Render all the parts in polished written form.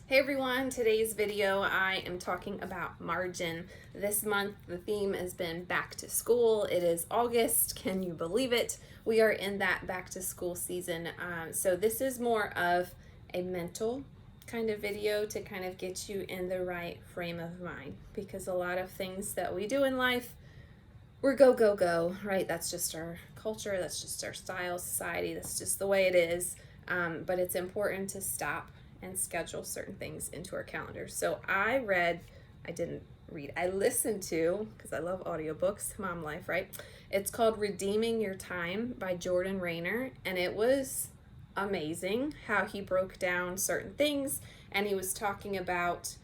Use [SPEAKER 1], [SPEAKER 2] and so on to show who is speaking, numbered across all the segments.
[SPEAKER 1] Hey everyone, today's video I am talking about margin. This month the theme has been back to school. It is August, can you believe it? We are in that back to school season. So this is more of a mental kind of video to kind of get you in the right frame of mind, because a lot of things that we do in life, we're go, go, go, right? That's just our culture, that's just our style, society, that's just the way it is. But it's important to stop and schedule certain things into our calendar. So I listened to, because I love audiobooks, mom life, right? It's called Redeeming Your Time by Jordan Rayner, and it was amazing how he broke down certain things, and he was talking about,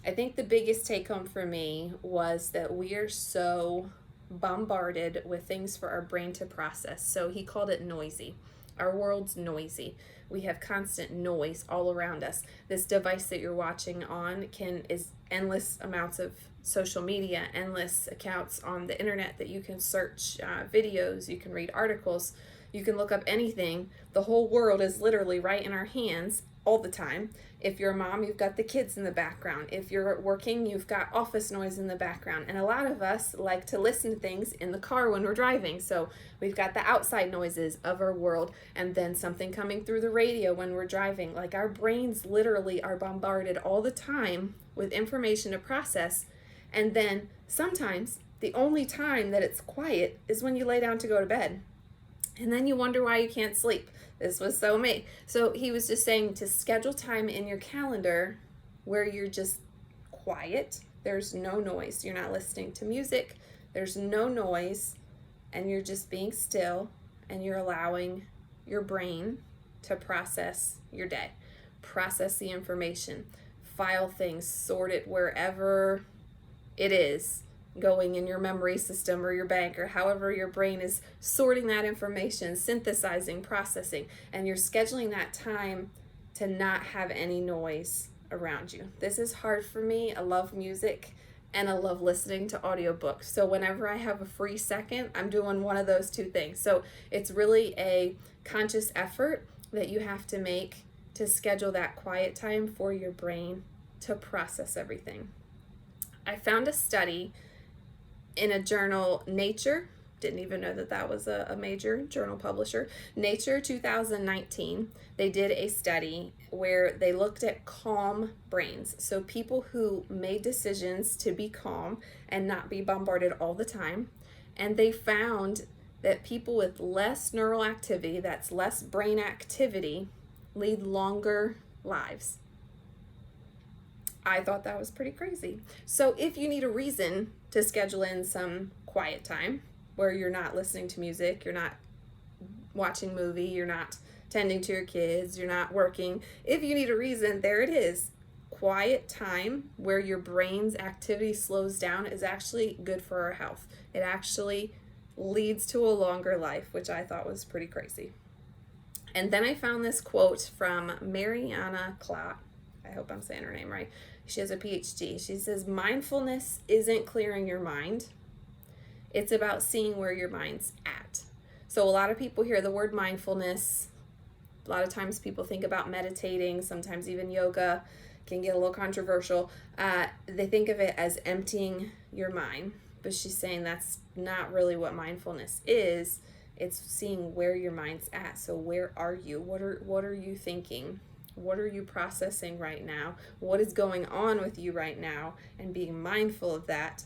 [SPEAKER 1] I think the biggest take home for me was that we are so bombarded with things for our brain to process. So he called it noisy. Our world's noisy. We have constant noise all around us. This device that you're watching on is endless amounts of social media, endless accounts on the internet that you can search videos, you can read articles, you can look up anything. The whole world is literally right in our hands all the time. If you're a mom, you've got the kids in the background. If you're working, you've got office noise in the background. And a lot of us like to listen to things in the car when we're driving. So we've got the outside noises of our world, and then something coming through the radio when we're driving. Like, our brains literally are bombarded all the time with information to process. And then sometimes the only time that it's quiet is when you lay down to go to bed. And then you wonder why you can't sleep. This was so me. So he was just saying to schedule time in your calendar where you're just quiet. There's no noise. You're not listening to music. There's no noise. And you're just being still, and you're allowing your brain to process your day, process the information, file things, sort it wherever it is going in your memory system or your bank, or however your brain is sorting that information, synthesizing, processing, and you're scheduling that time to not have any noise around you. This is hard for me. I love music and I love listening to audiobooks. So whenever I have a free second, I'm doing one of those two things. So it's really a conscious effort that you have to make to schedule that quiet time for your brain to process everything. I found a study in a journal, Nature. Didn't even know that that was a major journal publisher. Nature 2019, they did a study where they looked at calm brains. So people who made decisions to be calm and not be bombarded all the time. And they found that people with less neural activity, that's less brain activity, lead longer lives. I thought that was pretty crazy. So if you need a reason to schedule in some quiet time where you're not listening to music, you're not watching a movie, you're not tending to your kids, you're not working, if you need a reason, there it is. Quiet time where your brain's activity slows down is actually good for our health. It actually leads to a longer life, which I thought was pretty crazy. And then I found this quote from Mariana Klatt. I hope I'm saying her name right. She has a PhD. She says, mindfulness isn't clearing your mind. It's about seeing where your mind's at. So a lot of people hear the word mindfulness. A lot of times people think about meditating, sometimes even yoga can get a little controversial. They think of it as emptying your mind. But she's saying that's not really what mindfulness is. It's seeing where your mind's at. So where are you? What are you thinking? What are you processing right now? What is going on with you right now? And being mindful of that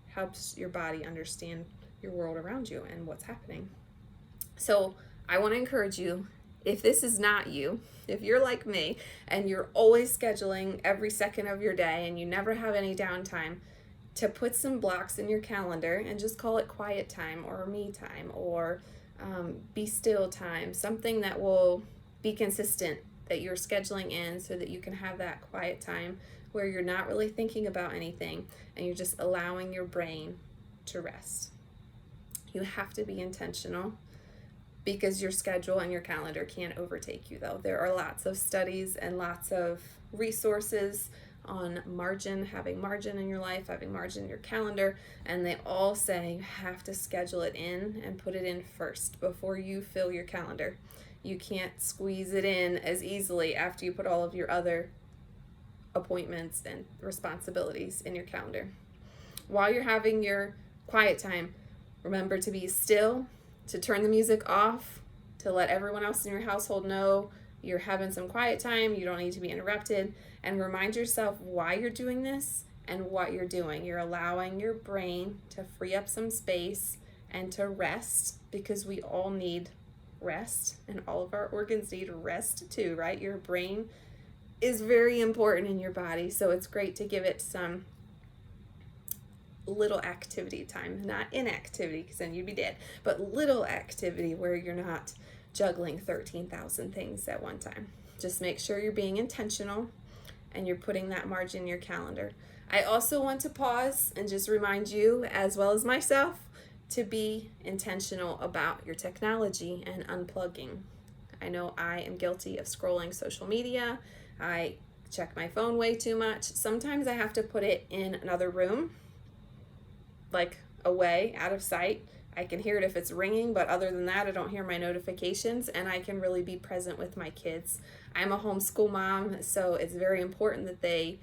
[SPEAKER 1] helps your body understand your world around you and what's happening. So I want to encourage you, if this is not you, if you're like me and you're always scheduling every second of your day and you never have any downtime, to put some blocks in your calendar and just call it quiet time or me time or be still time, something that will be consistent that you're scheduling in so that you can have that quiet time where you're not really thinking about anything and you're just allowing your brain to rest. You have to be intentional, because your schedule and your calendar can't overtake you, though. There are lots of studies and lots of resources on margin, having margin in your life, having margin in your calendar, and they all say you have to schedule it in and put it in first before you fill your calendar. You can't squeeze it in as easily after you put all of your other appointments and responsibilities in your calendar. While you're having your quiet time, remember to be still, to turn the music off, to let everyone else in your household know you're having some quiet time, you don't need to be interrupted, and remind yourself why you're doing this and what you're doing. You're allowing your brain to free up some space and to rest, because we all need rest, and all of our organs need rest too, right? Your brain is very important in your body, so it's great to give it some little activity time, not inactivity, because then you'd be dead, but little activity where you're not juggling 13,000 things at one time. Just make sure you're being intentional and you're putting that margin in your calendar. I also want to pause and just remind you, as well as myself, to be intentional about your technology and unplugging. I know I am guilty of scrolling social media. I check my phone way too much. Sometimes I have to put it in another room, like away, out of sight. I can hear it if it's ringing, but other than that, I don't hear my notifications, and I can really be present with my kids. I'm a homeschool mom, so it's very important that they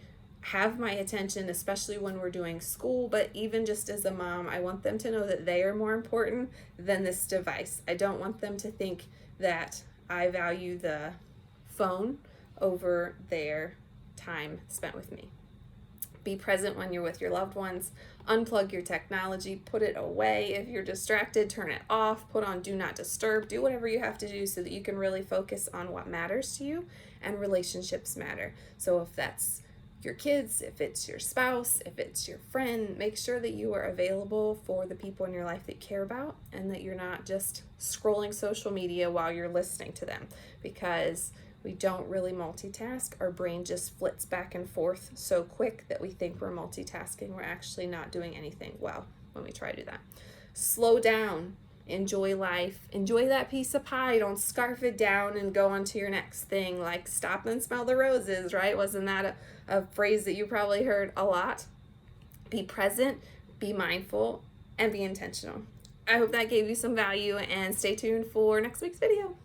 [SPEAKER 1] have my attention, especially when we're doing school, but even just as a mom, I want them to know that they are more important than this device. I don't want them to think that I value the phone over their time spent with me. Be present when you're with your loved ones. Unplug your technology, put it away. If you're distracted, turn it off, put on do not disturb, do whatever you have to do so that you can really focus on what matters to you, and relationships matter. So if that's your kids, if it's your spouse, if it's your friend, make sure that you are available for the people in your life that you care about, and that you're not just scrolling social media while you're listening to them, because we don't really multitask. Our brain just flits back and forth so quick that we think we're multitasking. We're actually not doing anything well when we try to do that. Slow down. Enjoy life. Enjoy that piece of pie. Don't scarf it down and go on to your next thing. Like, stop and smell the roses, right? Wasn't that a phrase that you probably heard a lot? Be present, be mindful, and be intentional. I hope that gave you some value, and stay tuned for next week's video.